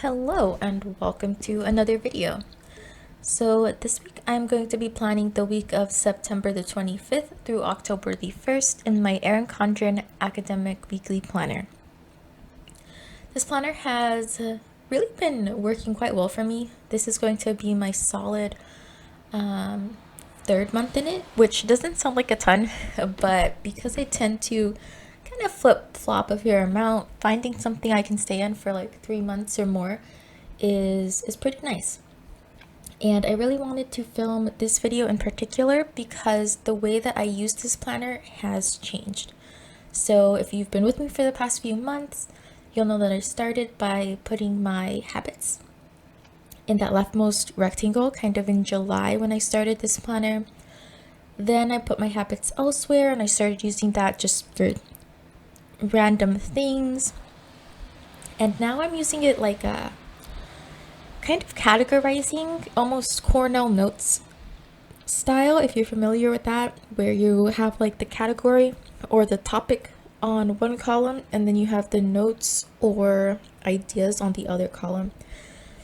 Hello and welcome to another video. So this week I'm going to be planning the week of September the 25th through October the 1st in my Erin Condren academic weekly planner. This planner has really been working quite well for me. This is going to be my solid third month in it, which doesn't sound like a ton, but because I tend to kind of flip-flop a fair amount, finding something I can stay in for like 3 months or more is pretty nice. And I really wanted to film this video in particular because the way that I use this planner has changed. So if you've been with me for the past few months, you'll know that I started by putting my habits in that leftmost rectangle kind of in July when I started this planner. Then I put my habits elsewhere and I started using that just for random things. And now I'm using it like a kind of categorizing, almost Cornell notes style, if you're familiar with that, where you have like the category or the topic on one column and then you have the notes or ideas on the other column.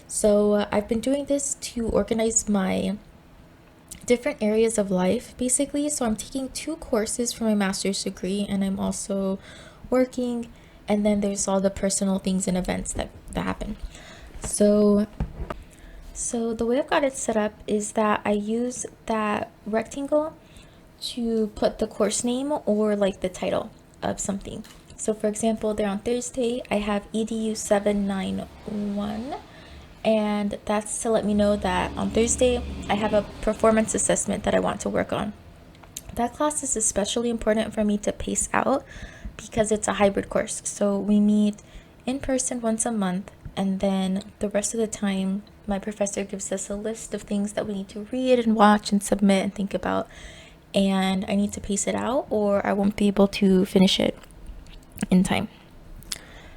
So I've been doing this to organize my different areas of life basically. So I'm taking 2 courses for my master's degree and I'm also working, and then there's all the personal things and events that happen. So the way I've got it set up is that I use that rectangle to put the course name or like the title of something. So for example, there on Thursday, I have EDU 791, and that's to let me know that on Thursday, I have a performance assessment that I want to work on. That class is especially important for me to pace out because it's a hybrid course. So we meet in person once a month, and then the rest of the time, my professor gives us a list of things that we need to read and watch and submit and think about. And I need to pace it out or I won't be able to finish it in time.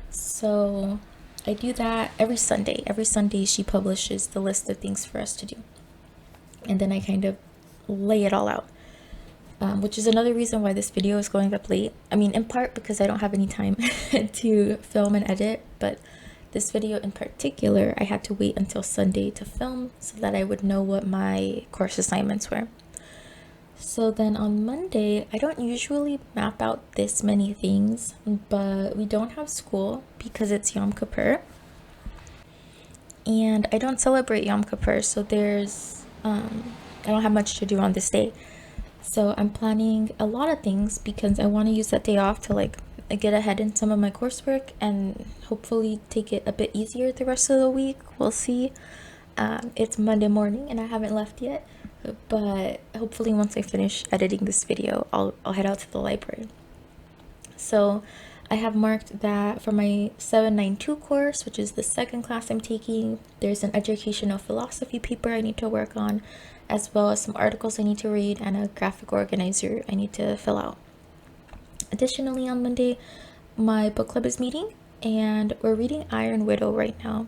So I do that every Sunday. Every Sunday she publishes the list of things for us to do. And then I kind of lay it all out. Which is another reason why this video is going up late. I mean, in part because I don't have any time to film and edit, but this video in particular, I had to wait until Sunday to film so that I would know what my course assignments were. So then on Monday, I don't usually map out this many things, but we don't have school because it's Yom Kippur. And I don't celebrate Yom Kippur, so there's, I don't have much to do on this day. So I'm planning a lot of things because I want to use that day off to like get ahead in some of my coursework and hopefully take it a bit easier the rest of the week. We'll see. It's Monday morning and I haven't left yet, but hopefully once I finish editing this video, I'll head out to the library. So I have marked that for my 792 course, which is the second class I'm taking, there's an educational philosophy paper I need to work on, as well as some articles I need to read and a graphic organizer I need to fill out. Additionally, on Monday, my book club is meeting and we're reading Iron Widow right now.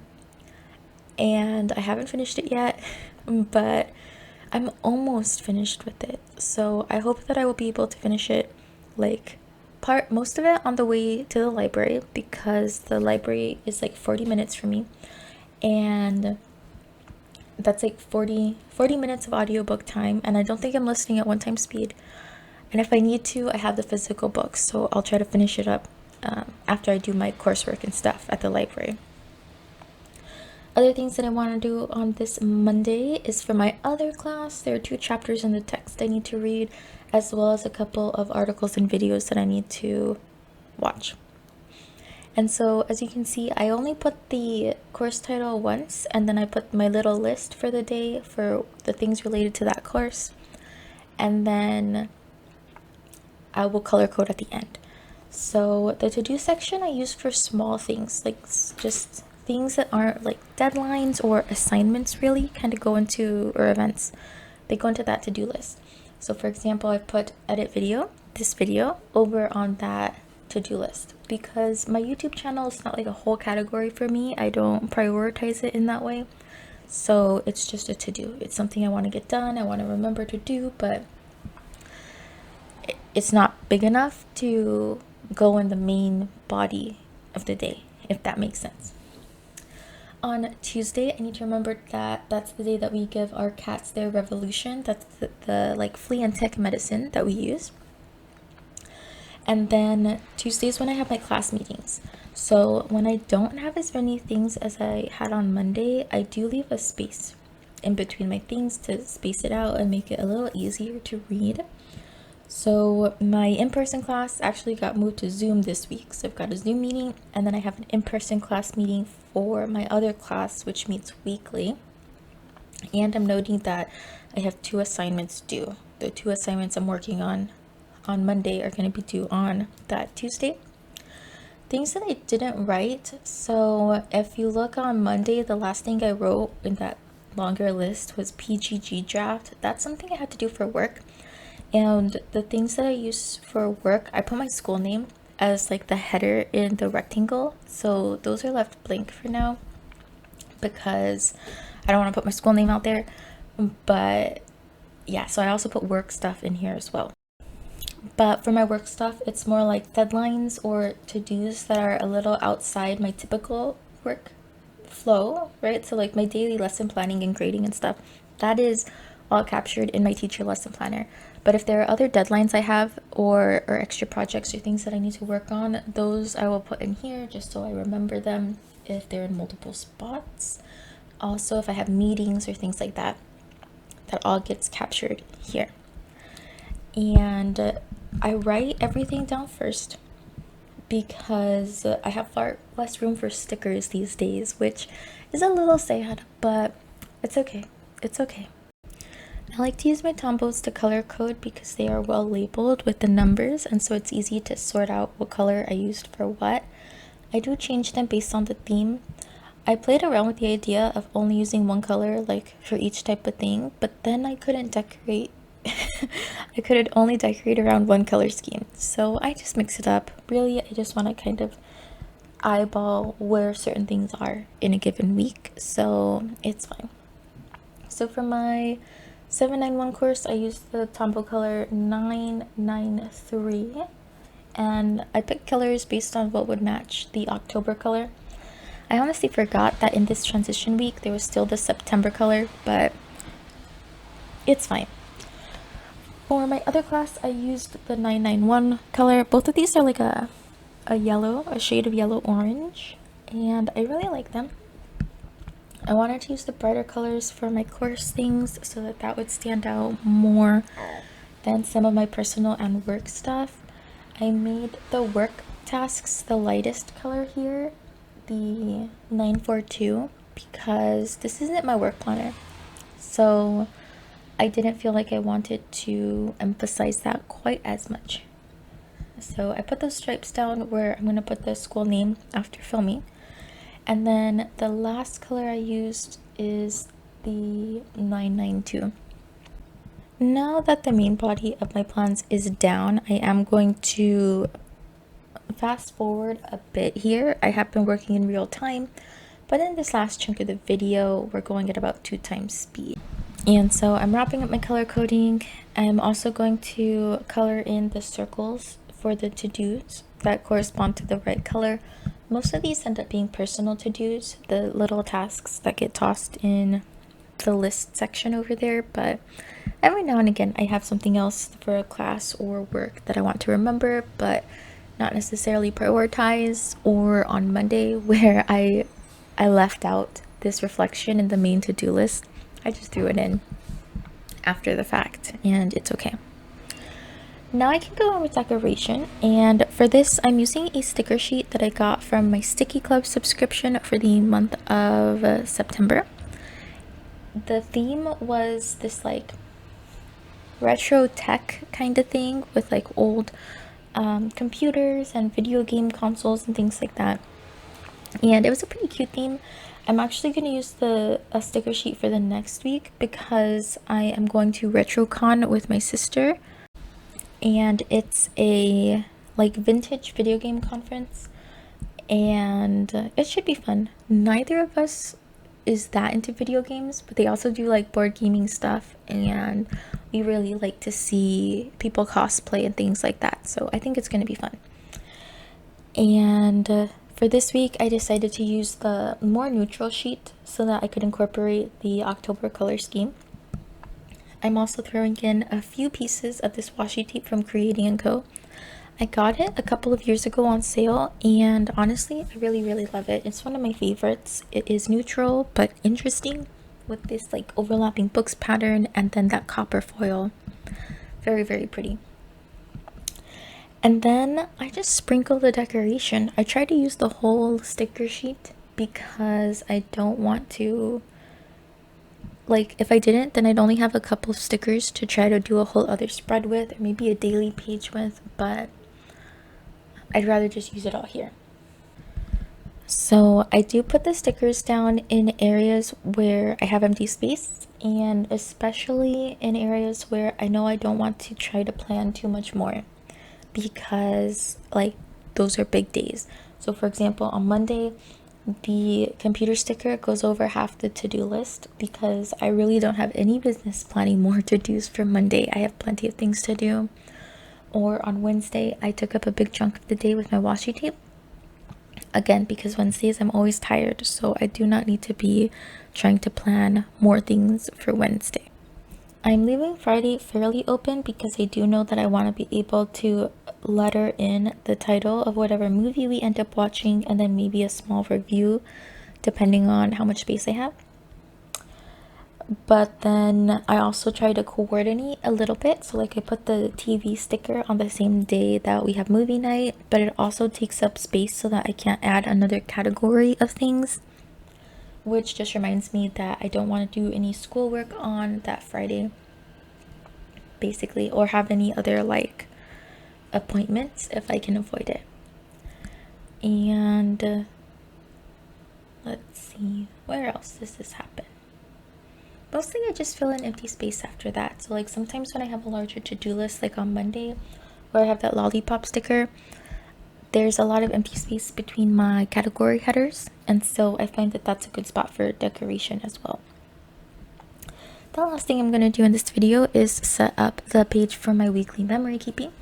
And I haven't finished it yet, but I'm almost finished with it. So I hope that I will be able to finish it like most of it on the way to the library because the library is like 40 minutes for me. And that's like 40 minutes of audiobook time, and I don't think I'm listening at 1x speed. And if I need to, I have the physical books, so I'll try to finish it up after I do my coursework and stuff at the library. Other things that I want to do on this Monday is for my other class. There are 2 chapters in the text I need to read, as well as a couple of articles and videos that I need to watch. And so as you can see, I only put the course title once, and then I put my little list for the day for the things related to that course. And then I will color code at the end. So the to-do section I use for small things, like just things that aren't like deadlines or assignments really kind of go into, or events, they go into that to-do list. So for example, I put edit video, this video, over on that to-do list because my YouTube channel is not like a whole category for me. I don't prioritize it in that way. So it's just a to-do. It's something I want to get done, I want to remember to do, but it's not big enough to go in the main body of the day, if that makes sense. on Tuesday, I need to remember that that's the day that we give our cats their revolution. That's the like flea and tick medicine that we use. And then Tuesday is when I have my class meetings. So when I don't have as many things as I had on Monday, I do leave a space in between my things to space it out and make it a little easier to read. So my in-person class actually got moved to Zoom this week. So I've got a Zoom meeting, and then I have an in-person class meeting for my other class, which meets weekly. And I'm noting that I have 2 assignments due. The 2 assignments I'm working on Monday are going to be due on that Tuesday. Things that I didn't write. So if you look on Monday, the last thing I wrote in that longer list was PGG draft. That's something I had to do for work. And the things that I use for work, I put my school name as like the header in the rectangle. So those are left blank for now because I don't want to put my school name out there. But yeah, so I also put work stuff in here as well. But for my work stuff, it's more like deadlines or to-dos that are a little outside my typical work flow, right? So like my daily lesson planning and grading and stuff, that is all captured in my teacher lesson planner. But if there are other deadlines I have or extra projects or things that I need to work on, those I will put in here just so I remember them if they're in multiple spots. Also, if I have meetings or things like that, that all gets captured here. And I write everything down first because I have far less room for stickers these days, which is a little sad, but it's okay. It's okay. I like to use my tombos to color code because they are well labeled with the numbers, and so it's easy to sort out what color I used for what. I do change them based on the theme. I played around with the idea of only using one color like for each type of thing, but then I couldn't decorate. I could only decorate around one color scheme, so I just mix it up. Really, I just want to kind of eyeball where certain things are in a given week, so it's fine. So for my 791 course, I used the Tombow color 993, and I picked colors based on what would match the October color. I honestly forgot that in this transition week there was still the September color, but it's fine. For my other class, I used the 991 color. Both of these are like a shade of yellow orange, and I really like them. I wanted to use the brighter colors for my course things so that would stand out more than some of my personal and work stuff. I made the work tasks the lightest color here, the 942, because this isn't my work planner. So I didn't feel like I wanted to emphasize that quite as much. So I put those stripes down where I'm going to put the school name after filming. And then the last color I used is the 992. Now that the main body of my plans is down, I am going to fast forward a bit here. I have been working in real time, but in this last chunk of the video, we're going at about 2 times speed. And so I'm wrapping up my color coding. I'm also going to color in the circles for the to-dos that correspond to the right color. Most of these end up being personal to-dos, the little tasks that get tossed in the list section over there, but every now and again I have something else for a class or work that I want to remember, but not necessarily prioritize, or on Monday where I left out this reflection in the main to-do list. I just threw it in after the fact, and it's okay. Now I can go on with decoration, and for this I'm using a sticker sheet that I got from my Sticky Club subscription for the month of September. The theme was this like retro tech kind of thing with like old computers and video game consoles and things like that, and it was a pretty cute theme. I'm actually going to use a sticker sheet for the next week because I am going to RetroCon with my sister, and it's a like vintage video game conference, and it should be fun. Neither of us is that into video games, but they also do like board gaming stuff, and we really like to see people cosplay and things like that, so I think it's going to be fun. And For this week, I decided to use the more neutral sheet so that I could incorporate the October color scheme. I'm also throwing in a few pieces of this washi tape from Creating & Co. I got it a couple of years ago on sale, and honestly, I really love it. It's one of my favorites. It is neutral but interesting with this like overlapping books pattern and then that copper foil. Very pretty. And then I just sprinkle the decoration. I try to use the whole sticker sheet because I don't want to, like, if I didn't, then I'd only have a couple of stickers to try to do a whole other spread with, or maybe a daily page with, but I'd rather just use it all here. So I do put the stickers down in areas where I have empty space, and especially in areas where I know I don't want to try to plan too much more, because like those are big days. So for example, on Monday, the computer sticker goes over half the to-do list because I really don't have any business planning more to-dos for Monday. I have plenty of things to do. Or on Wednesday, I took up a big chunk of the day with my washi tape. Again, because Wednesdays I'm always tired, so I do not need to be trying to plan more things for Wednesday. I'm leaving Friday fairly open because I do know that I want to be able to letter in the title of whatever movie we end up watching, and then maybe a small review depending on how much space I have. But then I also try to coordinate a little bit, so like I put the TV sticker on the same day that we have movie night, but it also takes up space so that I can't add another category of things, which just reminds me that I don't want to do any schoolwork on that Friday basically, or have any other like appointments if I can avoid it. And let's see, where else does this happen? Mostly I just fill in empty space after that. So like sometimes when I have a larger to-do list, like on Monday where I have that lollipop sticker, there's a lot of empty space between my category headers, and so I find that that's a good spot for decoration as well. The last thing I'm going to do in this video is set up the page for my weekly memory keeping.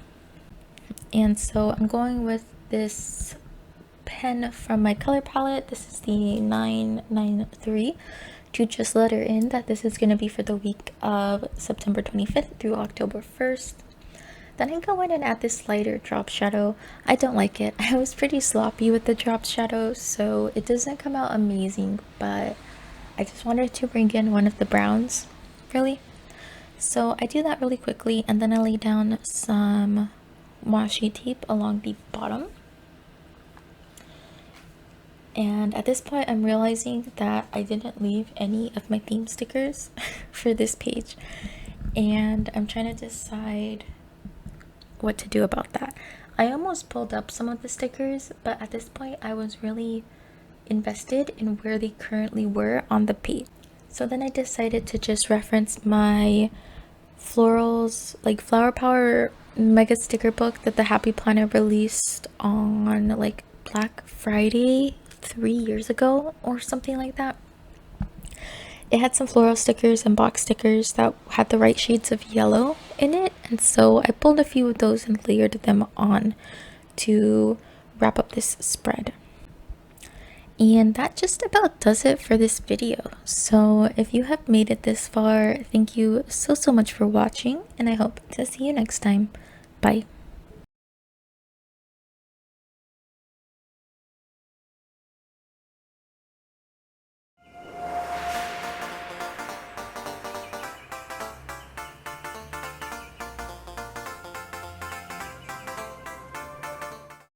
And so I'm going with this pen from my color palette. This is the 993, to just letter in that this is going to be for the week of September 25th through October 1st. Then I go in and add this lighter drop shadow. I don't like it. I was pretty sloppy with the drop shadow, so it doesn't come out amazing, but I just wanted to bring in one of the browns, really. So I do that really quickly, and then I lay down some washi tape along the bottom. And at this point, I'm realizing that I didn't leave any of my theme stickers for this page, and I'm trying to decide what to do about that. I almost pulled up some of the stickers, but at this point I was really invested in where they currently were on the page. So then I decided to just reference my florals, like Flower Power mega sticker book that the Happy Planner released on like Black Friday 3 years ago or something like that. It had some floral stickers and box stickers that had the right shades of yellow in it, and so I pulled a few of those and layered them on to wrap up this spread. And that just about does it for this video. So if you have made it this far, thank you so much for watching, and I hope to see you next time. Bye.